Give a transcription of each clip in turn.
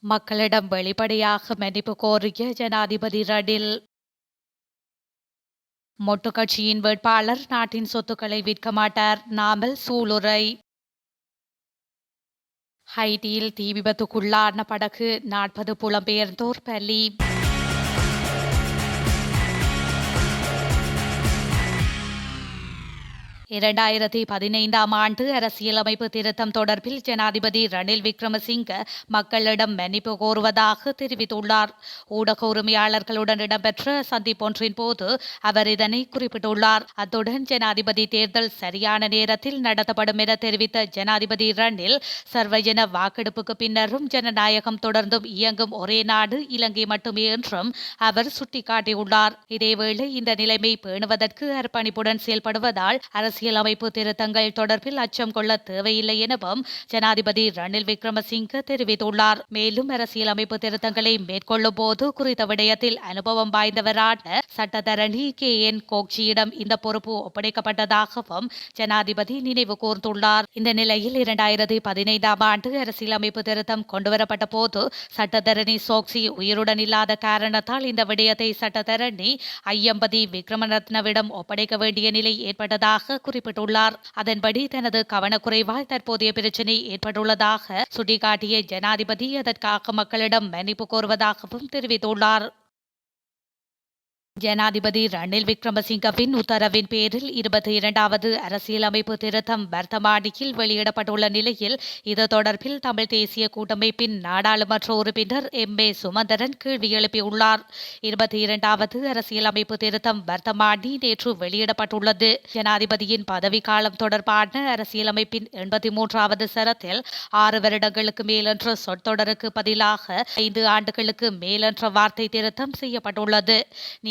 மக்களிடம் வெளிப்படையாக மன்னிப்பு கோரிய ஜனாதிபதி ரணில். மொட்டு கட்சியின் வேட்பாளர் நாட்டின் சொத்துக்களை விற்க மாட்டார், நாமல் சூளுரை. ஹைட்டியில் தீ விபத்துக்குள்ளான படகு 40 புலம்பெயர்ந்தோர் பலி. 2015ஆம் ஆண்டு அரசியலமைப்பு திருத்தம் தொடர்பில் ஜனாதிபதி ரணில் விக்ரமசிங்க மக்களிடம் மன்னிப்பு கோருவதாக தெரிவித்துள்ளார். ஊடக உரிமையாளர்களுடன் இடம்பெற்ற சந்திப்பொன்றின் போது அவர் இதனை குறிப்பிட்டுள்ளார். அத்துடன் ஜனாதிபதி தேர்தல் சரியான நேரத்தில் நடத்தப்படும் என தெரிவித்த ஜனாதிபதி ரணில், சர்வஜன வாக்கெடுப்புக்கு பின்னரும் ஜனநாயகம் தொடர்ந்தும் இயங்கும் ஒரே நாடு இலங்கை மட்டுமே என்றும் அவர் சுட்டிக்காட்டியுள்ளார். இதேவேளை இந்த நிலைமை பேணுவதற்கு அர்ப்பணிப்புடன் செயல்படுவதால் அரசியலமைப்பு திருத்தங்கள் தொடர்பில் அச்சம் கொள்ள தேவையில்லை எனவும் ஜனாதிபதி ரணில் விக்ரமசிங்க தெரிவித்துள்ளார். மேலும் அரசியலமைப்பு திருத்தங்களை மேற்கொள்ளும் போது குறித்த விடயத்தில் அனுபவம் வாய்ந்தவரான சட்டத்தரணி KN கோக்சியிடம் இந்த பொறுப்பு ஒப்படைக்கப்பட்டதாகவும் ஜனாதிபதி நினைவு கூர்ந்துள்ளார். இந்த நிலையில் 2015ஆம் ஆண்டு அரசியலமைப்பு திருத்தம் கொண்டுவரப்பட்ட போது சட்டத்தரணி சோக்சி உயிருடன் இல்லாத காரணத்தால் இந்த விடயத்தை சட்டத்தரணி ஐயம்பதி விக்ரமரத்னவிடம் ஒப்படைக்க வேண்டிய நிலை ஏற்பட்டதாக குறிப்பிட்டுள்ளார். அதன்படி தனது கவனக்குறைவால் தற்போதைய பிரச்சினை ஏற்பட்டுள்ளதாக சுட்டிக்காட்டிய ஜனாதிபதி அதற்காக மக்களிடம் மன்னிப்பு கோருவதாகவும் தெரிவித்துள்ளார். ஜனாதிபதி ரணில் விக்ரமசிங்கவின் உத்தரவின் பேரில் 22வது அரசியலமைப்பு திருத்தம் வர்த்தமானியில் வெளியிடப்பட்டுள்ள நிலையில் இது தொடர்பில் தமிழ் தேசிய கூட்டமைப்பின் நாடாளுமன்ற உறுப்பினர் MA சுமந்திரன் கேள்வி எழுப்பியுள்ளார். 22வது அரசியலமைப்பு திருத்தம் வர்த்தமானி நேற்று வெளியிடப்பட்டுள்ளது. ஜனாதிபதியின் பதவிக்காலம் தொடர்பான அரசியலமைப்பின் 83வது சரத்தில் 6 வருடங்களுக்கு மேலென்ற சொற்றொடருக்கு பதிலாக 5 ஆண்டுகளுக்கு மேலென்ற வார்த்தை திருத்தம் செய்யப்பட்டுள்ளது.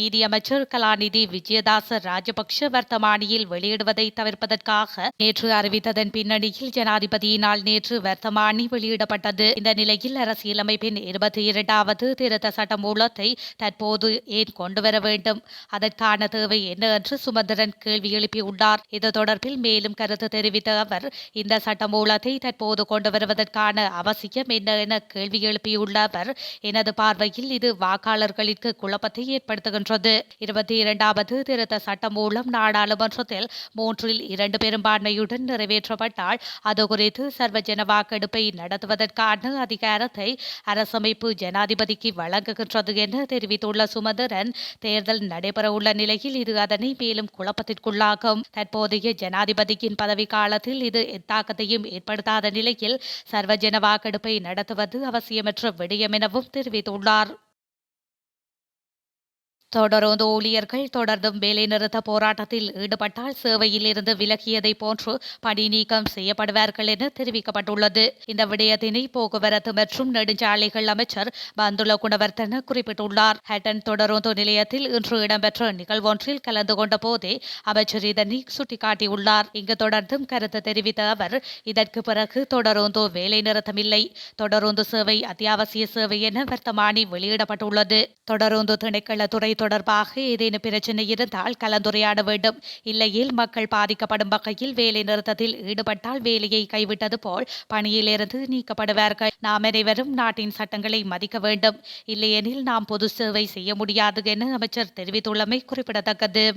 நீதியமைச்சர் கலாநிதி விஜயதாச ராஜபக்ஷ வர்த்தமானியில் வெளியிடுவதை தவிர்ப்பதற்காக நேற்று அறிவித்ததன் பின்னணியில் ஜனாதிபதியினால் நேற்று வர்த்தமானி வெளியிடப்பட்டது. இந்த நிலையில் அரசியலமைப்பின் 22வது திருத்த சட்டமூலத்தை தற்போது ஏன் கொண்டுவர வேண்டும், அதற்கான தேவை என்ன என்று சுமந்திரன் கேள்வி எழுப்பியுள்ளார். இது தொடர்பில் மேலும் கருத்து தெரிவித்த அவர், இந்த சட்டமூலத்தை தற்போது கொண்டு வருவதற்கான அவசியம் என்ன என கேள்வி எழுப்பியுள்ள அவர், எனது பார்வையில் இது வாக்காளர்களுக்கு குழப்பத்தை ஏற்படுத்துகின்றது. 22வது திருத்த சட்டம் மூலம் நாடாளுமன்றத்தில் 3/2 பெரும்பான்மையுடன் நிறைவேற்றப்பட்டால் அது குறித்து சர்வஜன வாக்கெடுப்பை நடத்துவதற்கான அதிகாரத்தை அரசமைப்பு ஜனாதிபதிக்கு வழங்குகின்றது என தெரிவித்துள்ள சுமந்திரன், தேர்தல் நடைபெறவுள்ள நிலையில் இது அதனை மேலும் குழப்பத்திற்குள்ளாகும். தற்போதைய ஜனாதிபதியின் பதவிக்காலத்தில் இது எத்தாக்கத்தையும் ஏற்படுத்தாத நிலையில் சர்வஜன வாக்கெடுப்பை நடத்துவது அவசியமற்ற விடயம் எனவும் தெரிவித்துள்ளார். தொடரோந்து ஊழியர்கள் தொடர்ந்தும் வேலைநிறுத்த போராட்டத்தில் ஈடுபட்டால் சேவையில் இருந்து விலகியதை போன்று பணி நீக்கம் செய்யப்படுவார்கள் என தெரிவிக்கப்பட்டுள்ளது. இந்த விடயத்தினை போக்குவரத்து மற்றும் நெடுஞ்சாலைகள் அமைச்சர் பந்துல குணவர்த்தன குறிப்பிட்டுள்ளார். ஹட்டன் தொடரோந்து நிலையத்தில் இன்று இடம்பெற்ற நிகழ்வொன்றில் கலந்து கொண்ட போதே அமைச்சர் இதனை சுட்டிக்காட்டியுள்ளார். இங்கு தொடர்ந்தும் கருத்து தெரிவித்த அவர், இதற்கு பிறகு தொடரோந்து வேலை நிறுத்தமில்லை, தொடரோந்து சேவை அத்தியாவசிய சேவை என வர்த்தமானி வெளியிடப்பட்டுள்ளது. தொடரோந்து திணைக்களத்துறை தொடர்பாக ஏதேனும் பிரச்சனை இருந்தால் கலந்துரையாட வேண்டும். இல்லையில் மக்கள் பாதிக்கப்படும் வகையில் வேலை நிறுத்தத்தில் ஈடுபட்டால் வேலையை கைவிட்டது போல் பணியிலிருந்து நீக்கப்படுவார்கள். நாம் அனைவரும் நாட்டின் சட்டங்களை மதிக்க வேண்டும், இல்லையெனில் நாம் பொது சேவை செய்ய முடியாது என அமைச்சர் தெரிவித்துள்ளமை குறிப்பிடத்தக்கது.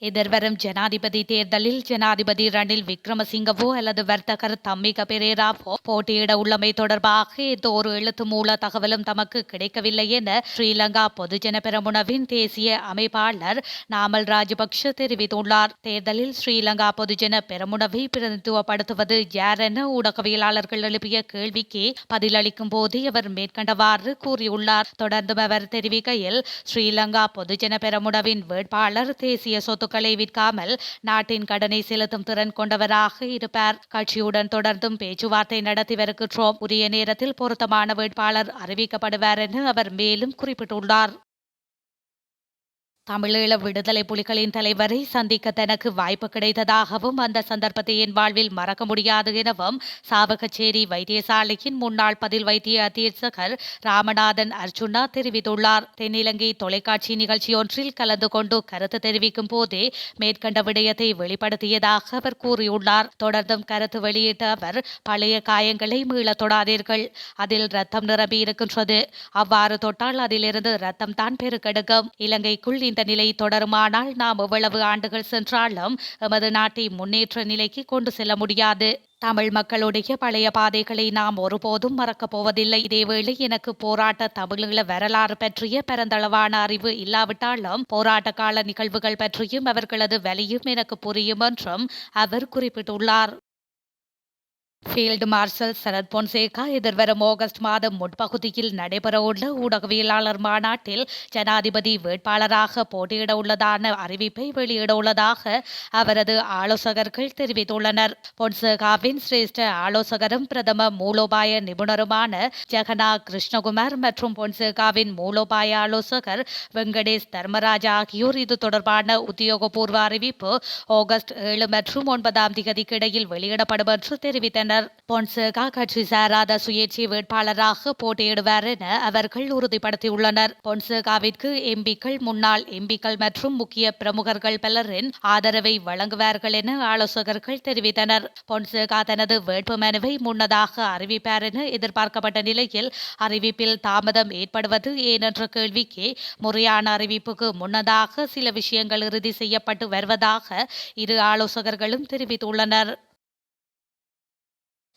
எதிர்வரும் ஜனாதிபதி தேர்தலில் ஜனாதிபதி ரணில் விக்ரமசிங்கவோ அல்லது வர்த்தகர் தம்மிக பெரேராவோ போட்டியிட உள்ளமை தொடர்பாக எந்த ஒரு எழுத்து மூல தகவலும் தமக்கு கிடைக்கவில்லை என ஸ்ரீலங்கா பொதுஜன பெரமுனவின் தேசிய அமைப்பாளர் நாமல் ராஜபக்ஷ தெரிவித்துள்ளார். தேர்தலில் ஸ்ரீலங்கா பொதுஜன பெரமுனவை பிரதிநிதித்துவப்படுத்துவது யார் என ஊடகவியலாளர்கள் எழுப்பிய கேள்விக்கு பதிலளிக்கும் போது அவர் மேற்கண்டவாறு கூறியுள்ளார். தொடர்ந்தும் அவர் தெரிவிக்கையில், ஸ்ரீலங்கா பொதுஜன பெரமுனவின் வேட்பாளர் தேசிய சொத்து விற்காமல் நாட்டின் கடனை செலுத்தும் திறன் கொண்டவராக இருப்பார். கட்சியுடன் தொடர்ந்தும் பேச்சுவார்த்தை நடத்தி வருகின்றோம். உரிய நேரத்தில் பொருத்தமான வேட்பாளர் அறிவிக்கப்படுவார் என அவர் மேலும் குறிப்பிட்டுள்ளார். தமிழீழ விடுதலை புலிகளின் தலைவரை சந்திக்க தனக்கு வாய்ப்பு கிடைத்ததாகவும் அந்த சந்தர்ப்பத்தை என் வாழ்வில் மறக்க முடியாது எனவும் சாவகச்சேரி வைத்தியசாலையின் முன்னாள் பதில் வைத்திய அधीक्षகர் ராமநாதன் அர்ஜுனா தெரிவித்துள்ளார். தென்னிலங்கை தொலைக்காட்சி நிகழ்ச்சியொன்றில் கலந்து கொண்டு கருத்து தெரிவிக்கும் போதே மேற்கண்ட விடயத்தை வெளிப்படுத்தியதாக அவர் கூறியுள்ளார். தொடர்ந்தும் கருத்து வெளியிட்ட அவர், பழைய காயங்களை மீள தொடாதீர்கள், அதில் ரத்தம் நிரம்பி இருக்கின்றது, அவ்வாறு தொட்டால் அதிலிருந்து ரத்தம் தான் பெருக்கெடுக்கும். இலங்கைக்குள் இந்த நிலை தொடருமானால் நாம் எவ்வளவு ஆண்டுகள் சென்றாலும் எமது நாட்டை முன்னேற்ற நிலைக்கு கொண்டு செல்ல முடியாது. தமிழ் மக்களுடைய பழைய பாதைகளை நாம் ஒருபோதும் மறக்கப் போவதில்லை. இதேவேளை எனக்கு போராட்ட தமிழீழ வரலாறு பற்றிய பரந்தளவான அறிவு இல்லாவிட்டாலும் போராட்ட கால நிகழ்வுகள் பற்றியும் அவர்களது வலியும் எனக்கு புரியும் என்றும் அவர் குறிப்பிட்டுள்ளார். ஃபீல்டு மார்ஷல் சரத் பொன்சேகா எதிர்வரும் ஆகஸ்ட் மாதம் முற்பகுதியில் நடைபெறவுள்ள ஊடகவியலாளர் மாநாட்டில் ஜனாதிபதி வேட்பாளராக போட்டியிட உள்ளதான அறிவிப்பை வெளியிட உள்ளதாக அவரது ஆலோசகர்கள் தெரிவித்துள்ளனர். பொன்சேகாவின் சிரேஷ்ட ஆலோசகரும் பிரதம மூலோபாய நிபுணருமான ஜெகனா கிருஷ்ணகுமார் மற்றும் பொன்சேகாவின் மூலோபாய ஆலோசகர் வெங்கடேஷ் தர்மராஜ் ஆகியோர் இது தொடர்பான உத்தியோகபூர்வ அறிவிப்பு ஆகஸ்ட் 7 மற்றும் 9 தேதிக்கு இடையில் வெளியிடப்படும் என்று தெரிவித்தனர். பொன்சேகா கட்சி சாராத சுயேட்சை வேட்பாளராக போட்டியிடுவார் என அவர்கள் உறுதிப்படுத்தியுள்ளனர். பொன்சேகாவிற்கு எம்பிக்கள், முன்னாள் எம்பிக்கள் மற்றும் முக்கிய பிரமுகர்கள் பலரின் ஆதரவை வழங்குவார்கள் என ஆலோசகர்கள் தெரிவித்தனர். பொன்சேகா தனது வேட்புமனுவை முன்னதாக அறிவிப்பார் என எதிர்பார்க்கப்பட்ட நிலையில் அறிவிப்பில் தாமதம் ஏற்படுவது ஏன் என்ற கேள்விக்கு முறையான அறிவிப்புக்கு முன்னதாக சில விஷயங்கள் இறுதி செய்யப்பட்டு வருவதாக இரு ஆலோசகர்களும் தெரிவித்துள்ளனர்.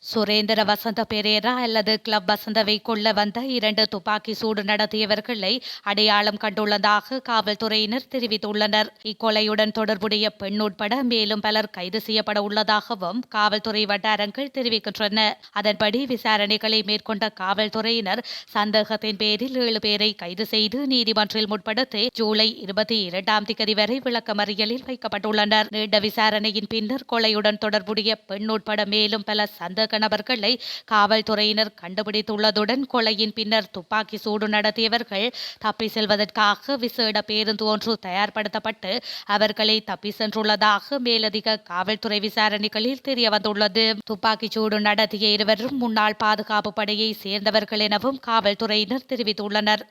சுரேந்திர வசந்த பெரேரா அல்லது கிளப் வசந்தவை கொள்ள வந்த 2 துப்பாக்கி சூடு நடத்தியவர்களை அடையாளம் கண்டுள்ளதாக காவல்துறையினர் தெரிவித்துள்ளனர். இக்கொலையுடன் தொடர்புடைய பெண் உட்பட மேலும் பலர் கைது செய்யப்பட உள்ளதாகவும் காவல்துறை வட்டாரங்கள் தெரிவிக்கின்றன. அதன்படி விசாரணைகளை மேற்கொண்ட காவல்துறையினர் சந்தேகத்தின் பேரில் 7 பேரை கைது செய்து நீதிமன்றில் முற்படுத்தி ஜூலை 22 தேதி வரை விளக்கமறியலில் வைக்கப்பட்டுள்ளனர். நீண்ட விசாரணையின் பின்னர் கொலையுடன் தொடர்புடைய பெண் உட்பட மேலும் பல சந்தேக நபர்களை காவல்துறையினர் கண்டுபிடித்துள்ளதுடன் கொலையின் பின்னர் துப்பாக்கி சூடு நடத்தியவர்கள் தப்பி செல்வதற்காக விசேட பேருந்து ஒன்று தயார்படுத்தப்பட்டு அவர்களை தப்பி சென்றுள்ளதாக மேலதிக காவல்துறை விசாரணைகளில் தெரியவந்துள்ளது. துப்பாக்கிச் சூடு நடத்திய இருவரும் முன்னாள் பாதுகாப்பு படையை சேர்ந்தவர்கள் எனவும் காவல்துறையினர் தெரிவித்துள்ளனர்.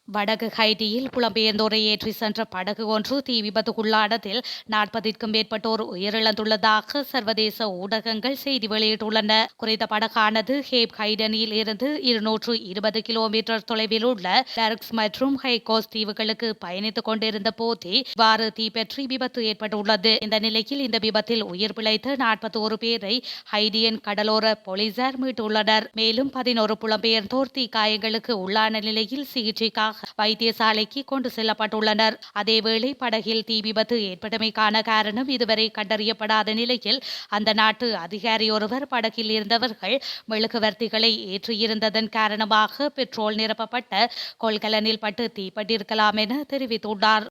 வடக்கு ஹைட்டியில் புலம்பெயர்ந்தோரை ஏற்றி சென்ற படகு ஒன்று தீ விபத்துக்குள்ளானதில் 40க்கும் மேற்பட்டோர் உயிரிழந்துள்ளதாக சர்வதேச ஊடகங்கள் செய்தி வெளியிட்டுள்ளன. குறித்த படகானது ஹேப் ஹைடனில் இருந்து 220 கிலோமீட்டர் தொலைவில் உள்ள டர்க்ஸ் மற்றும் ஹைகோஸ் தீவுகளுக்கு பயணித்துக் கொண்டிருந்த போதே இவ்வாறு தீப்பற்றி விபத்து ஏற்பட்டுள்ளது. இந்த நிலையில் இந்த விபத்தில் உயிர் பிழைத்த 41 பேரை ஹைடியன் கடலோர போலீசார் மீட்டுள்ளனர். மேலும் 11 புலம்பெயர்ந்தோர் தீக்காயங்களுக்கு உள்ளான நிலையில் சிகிச்சைக்காக வைத்தியசாலைக்கு கொண்டு செல்லப்பட்டுள்ளனர். அதேவேளை படகில் தீ விபத்து ஏற்பட்டமைக்கான காரணம் இதுவரை கண்டறியப்படாத நிலையில் அந்த நாட்டு அதிகாரி ஒருவர் படகில் இருந்தவர்கள் மெழுகுவர்த்திகளை ஏற்றியிருந்ததன் காரணமாக பெட்ரோல் நிரப்பப்பட்ட கொள்கலனில் பட்டு தீப்பட்டிருக்கலாம் என தெரிவித்துள்ளார்.